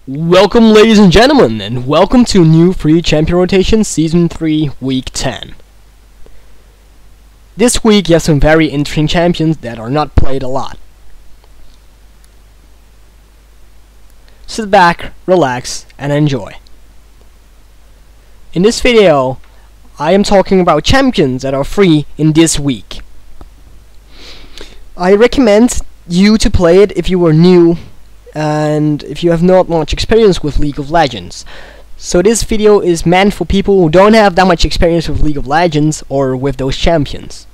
Welcome, ladies and gentlemen, and welcome to new free champion rotation season 3 week 10. This week you have some very interesting champions that are not played a lot. Sit back, relax, and enjoy. In this video I am talking about champions that are free in this week. I recommend you to play it if you are new and if you have not much experience with League of Legends. So this video is meant for people who don't have that much experience with League of Legends or with those champions.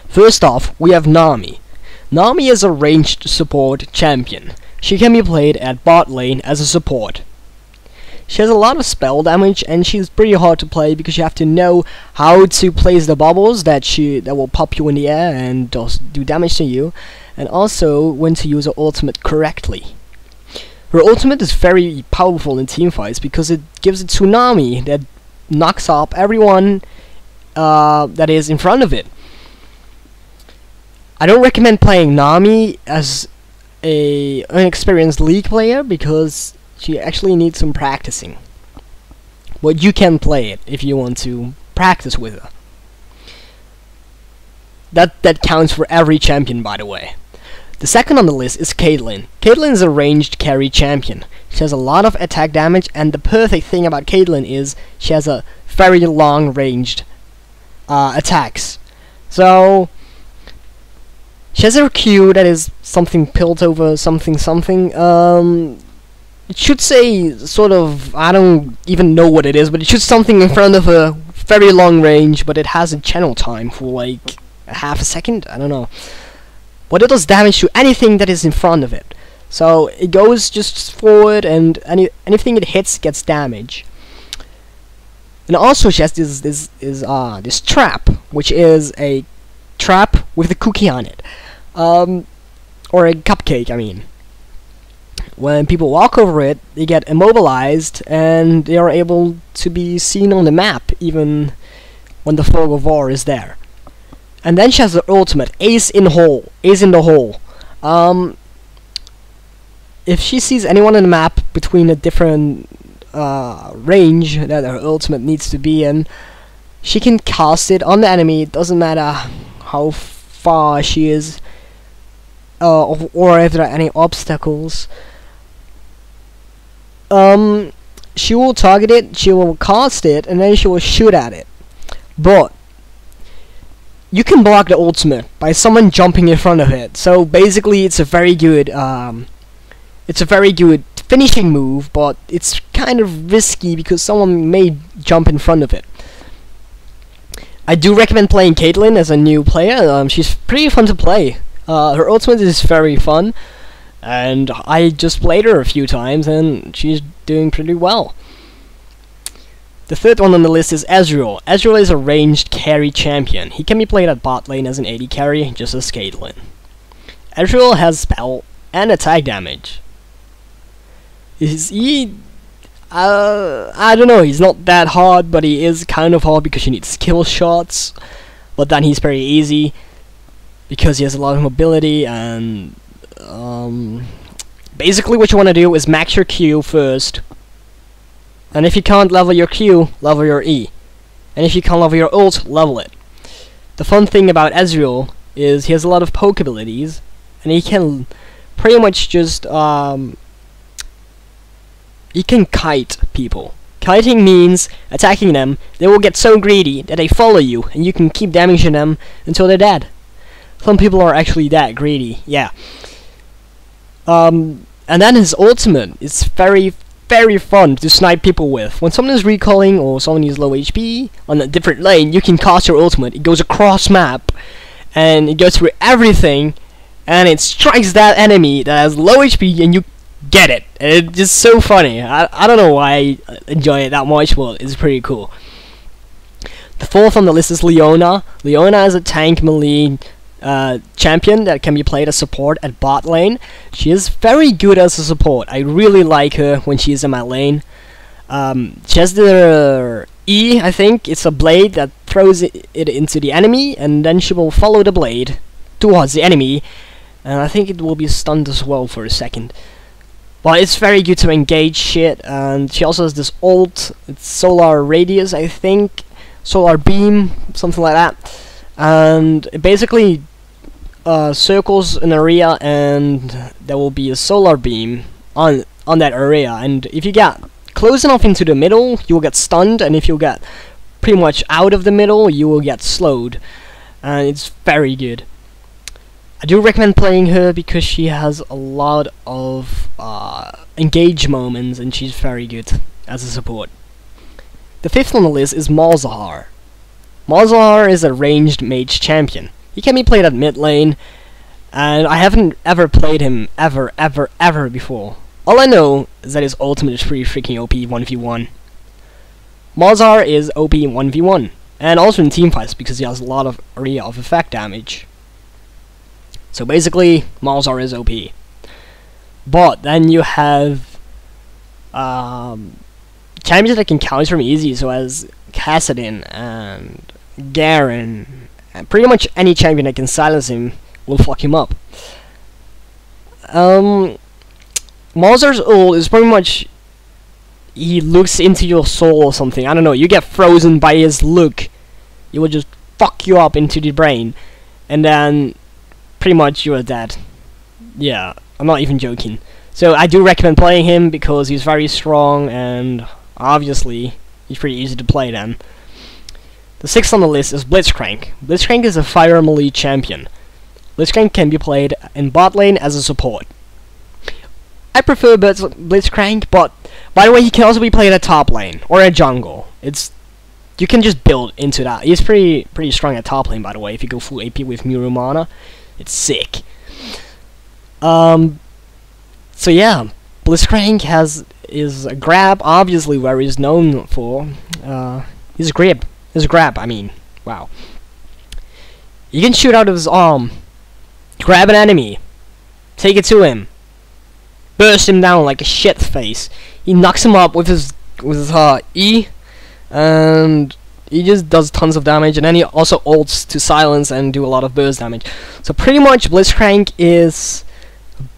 First off, we have Nami. Nami is a ranged support champion. She can be played at bot lane as a support. She has a lot of spell damage and she's pretty hard to play because you have to know how to place the bubbles that will pop you in the air and do damage to you, and also when to use her ultimate correctly. Her ultimate is very powerful in teamfights because it gives a tsunami that knocks off everyone that is in front of it. I don't recommend playing Nami as an inexperienced League player because she actually needs some practicing. But you can play it if you want to practice with her. That counts for every champion, by the way. The second on the list is Caitlyn. Caitlyn is a ranged carry champion. She has a lot of attack damage, and the perfect thing about Caitlyn is she has a very long ranged attacks. So she has a Q that is something built over something something. It should say sort of, I don't even know what it is, but it shoots something in front of a very long range, but it has a channel time for like a half a second, I don't know. But it does damage to anything that is in front of it. So it goes just forward and anything it hits gets damage. And also she has this trap, which is a trap with a cookie on it. Or a cupcake, I mean. When people walk over it, they get immobilized and they are able to be seen on the map even when the fog of war is there. And then she has the ultimate, Ace in the hole. If she sees anyone on the map between a different range that her ultimate needs to be in, she can cast it on the enemy. It doesn't matter how far she is or if there are any obstacles. She will target it, she will cast it, and then she will shoot at it. But you can block the ultimate by someone jumping in front of it. So basically, it's a very good finishing move, but it's kind of risky because someone may jump in front of it. I do recommend playing Caitlyn as a new player. She's pretty fun to play. Her ultimate is very fun. And I just played her a few times, and she's doing pretty well. The third one on the list is Ezreal. Ezreal is a ranged carry champion. He can be played at bot lane as an AD carry, just as Caitlyn. Ezreal has spell and attack damage. Is he... I don't know, he's not that hard, but he is kind of hard because you need skill shots. But then he's very easy because he has a lot of mobility and... basically what you want to do is max your Q first, and if you can't level your Q, level your E, and if you can't level your ult, level it. The fun thing about Ezreal is he has a lot of poke abilities, and he can pretty much just he can kite people. Kiting means attacking them, they will get so greedy that they follow you, and you can keep damaging them until they're dead. Some people are actually that greedy, yeah. And then his ultimate is very, very fun to snipe people with. When someone is recalling or someone is low HP on a different lane, you can cast your ultimate. It goes across map, and it goes through everything, and it strikes that enemy that has low HP, and you get it. And it's just so funny. I don't know why I enjoy it that much, but it's pretty cool. The fourth on the list is Leona. Leona is a tank melee champion that can be played as support at bot lane. She is very good as a support. I really like her when she is in my lane. She has the E, I think. It's a blade that throws it into the enemy, and then she will follow the blade towards the enemy, and I think it will be stunned as well for a second. But it's very good to engage shit, and she also has this ult, it's Solar Radius, I think, Solar Beam, something like that, and it basically circles an area, and there will be a Solar Beam on that area, and if you get close enough into the middle, you will get stunned, and if you get pretty much out of the middle, you will get slowed, and it's very good. I do recommend playing her because she has a lot of engage moments, and she's very good as a support. The fifth on the list is Malzahar. Malzahar is a ranged mage champion. He can be played at mid lane, and I haven't ever played him ever before. All I know is that his ultimate is pretty freaking OP 1v1. Malzahar is OP 1v1, and also in teamfights because he has a lot of area of effect damage. So basically, Malzahar is OP. But then you have champions that can counter him easy, so as Kassadin and Garen, and pretty much any champion that can silence him will fuck him up. Malzahar's ult is pretty much, he looks into your soul or something. I don't know, you get frozen by his look. He will just fuck you up into the brain, and then pretty much you are dead. Yeah, I'm not even joking. So I do recommend playing him because he's very strong, and obviously he's pretty easy to play then. The sixth on the list is Blitzcrank. Blitzcrank is a fire melee champion. Blitzcrank can be played in bot lane as a support. I prefer Blitzcrank, but by the way, he can also be played at top lane or at jungle. You can just build into that. He's pretty strong at top lane, by the way. If you go full AP with Mirumana, it's sick. So yeah, Blitzcrank is a grab, obviously where he's known for. His grab, I mean, wow. You can shoot out of his arm, grab an enemy, take it to him, burst him down like a shit face. He knocks him up with his E, and he just does tons of damage, and then he also ults to silence and do a lot of burst damage. So pretty much Blitzcrank is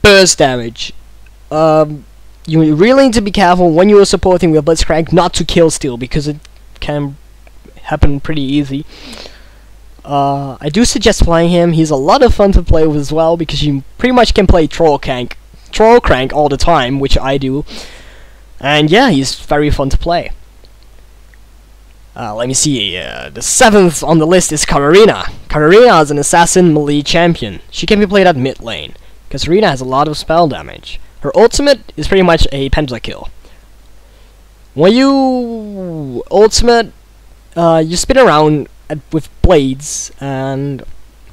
burst damage. You really need to be careful when you are supporting with Blitzcrank not to kill steal, because it can happen pretty easy. I do suggest playing him. He's a lot of fun to play with as well, because you pretty much can play Troll Crank all the time, which I do. And yeah, he's very fun to play. Let me see, the seventh on the list is Katarina. Katarina is an assassin melee champion. She can be played at mid lane. Katarina has a lot of spell damage. Her ultimate is pretty much a pentakill. When you ultimate, you spin around with blades, and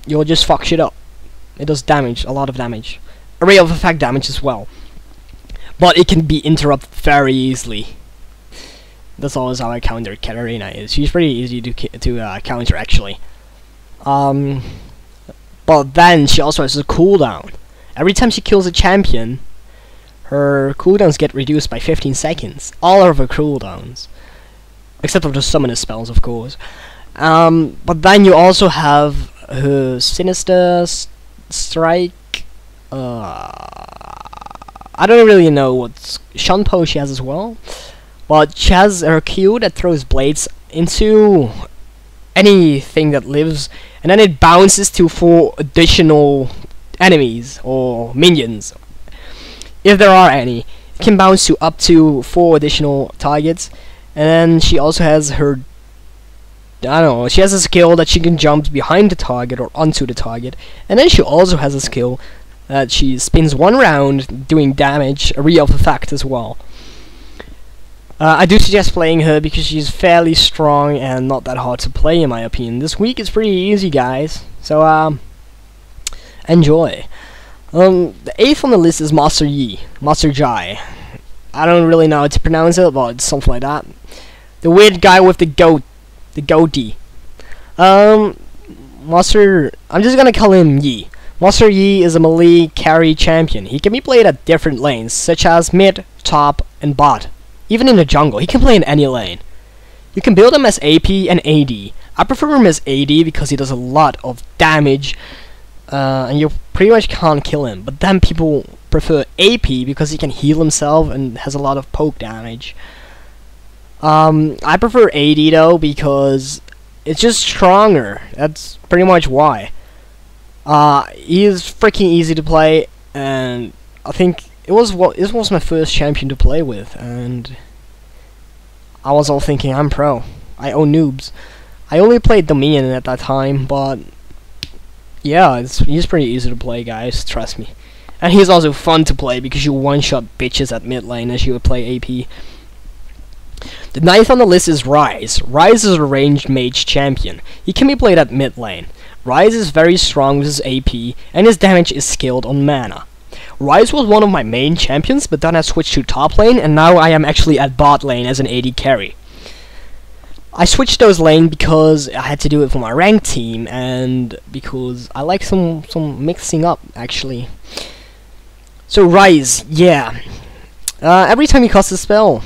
you'll just fuck shit up. It does damage, a lot of damage. Array of effect damage as well. But it can be interrupted very easily. That's always how I counter Katarina is. She's pretty easy to counter, actually. But then she also has a cooldown. Every time she kills a champion, her cooldowns get reduced by 15 seconds. All of her cooldowns. Except for the summoner spells, of course. But then you also have her Sinister Strike. I don't really know what Shunpo she has as well. But she has her Q that throws blades into anything that lives, and then it bounces to 4 additional enemies or minions, if there are any. It can bounce to up to 4 additional targets. And then she also has her, I don't know, she has a skill that she can jump behind the target or onto the target. And then she also has a skill that she spins 1 round doing damage, a re of effect as well. I do suggest playing her because she's fairly strong and not that hard to play, in my opinion. This week is pretty easy, guys. So enjoy. The 8th on the list is Master Yi, Master Jai. I don't really know how to pronounce it, but it's something like that. The weird guy with the goatee. Master, I'm just gonna call him Yi. Master Yi is a melee carry champion. He can be played at different lanes, such as mid, top, and bot. Even in the jungle, he can play in any lane. You can build him as AP and AD. I prefer him as AD because he does a lot of damage, and you pretty much can't kill him. But then people prefer AP because he can heal himself and has a lot of poke damage. I prefer AD though because it's just stronger. That's pretty much why. He is freaking easy to play, and I think it was my first champion to play with, and I was all thinking I'm pro. I own noobs. I only played Dominion at that time, but yeah, he's pretty easy to play, guys. Trust me. And he's also fun to play because you one-shot bitches at mid lane as you would play AP. The 9th on the list is Ryze. Ryze is a ranged mage champion. He can be played at mid lane. Ryze is very strong with his AP, and his damage is scaled on mana. Ryze was one of my main champions, but then I switched to top lane, and now I am actually at bot lane as an AD carry. I switched those lane because I had to do it for my ranked team, and because I like some mixing up, actually. So Ryze, yeah. Every time he casts a spell,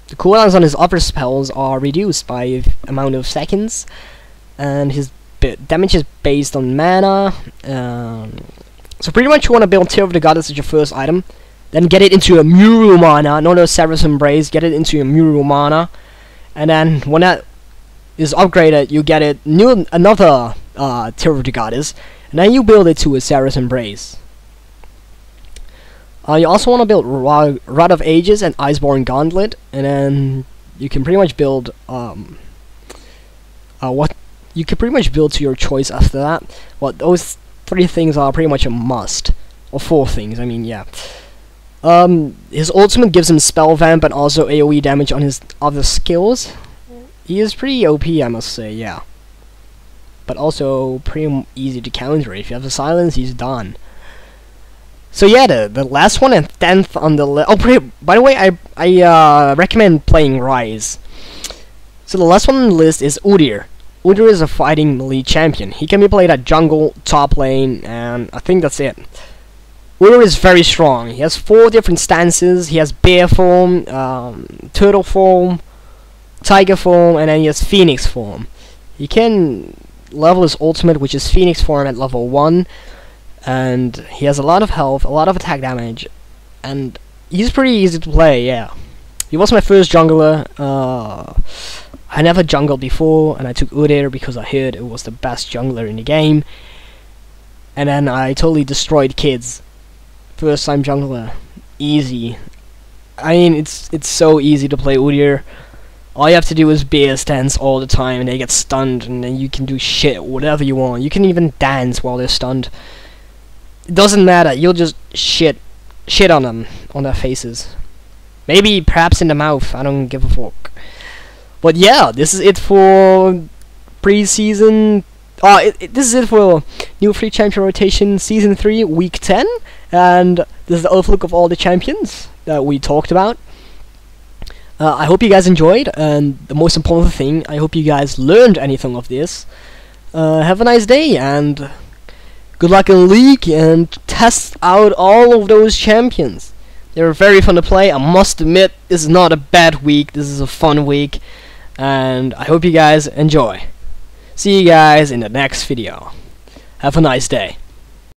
the cooldowns on his other spells are reduced by amount of seconds, and his damage is based on mana. So pretty much you want to build Tear of the Goddess as your first item, then get it into a Muru mana, not a Sarah's Embrace, get it into a Muru mana, and then when that is upgraded, you get it another Tear of the Goddess, and then you build it to a Sarah's Embrace. You also want to build Rod of Ages and Iceborne Gauntlet, and then you can pretty much build what you can pretty much build to your choice after that. Well, those 3 things are pretty much a must, or 4 things. I mean, yeah. His ultimate gives him spell vamp and also AoE damage on his other skills. He is pretty OP, I must say, yeah. But also pretty easy to counter. If you have the silence, he's done. So yeah, the last one and 10th on the list. Oh, by the way, I recommend playing Ryze. So the last one on the list is Udyr. Udyr is a fighting melee champion. He can be played at jungle, top lane, and I think that's it. Udyr is very strong. He has 4 different stances. He has bear form, turtle form, tiger form, and then he has phoenix form. He can level his ultimate, which is phoenix form, at level 1. And he has a lot of health, a lot of attack damage, and he's pretty easy to play, yeah. He was my first jungler. I never jungled before, and I took Udyr because I heard it was the best jungler in the game. And then I totally destroyed kids. First time jungler. Easy. I mean, it's so easy to play Udyr. All you have to do is bear stance all the time, and they get stunned, and then you can do shit, whatever you want. You can even dance while they're stunned. It doesn't matter, you'll just shit on them, on their faces. Maybe perhaps in the mouth, I don't give a fuck. But yeah, this is it for pre-season. This is it for New Free Champion Rotation Season 3, Week 10. And this is the overlook of all the champions that we talked about. I hope you guys enjoyed, and the most important thing, I hope you guys learned anything of this. Have a nice day, and good luck in League, and test out all of those champions. They're very fun to play. I must admit, this is not a bad week. This is a fun week, and I hope you guys enjoy. See you guys in the next video. Have a nice day.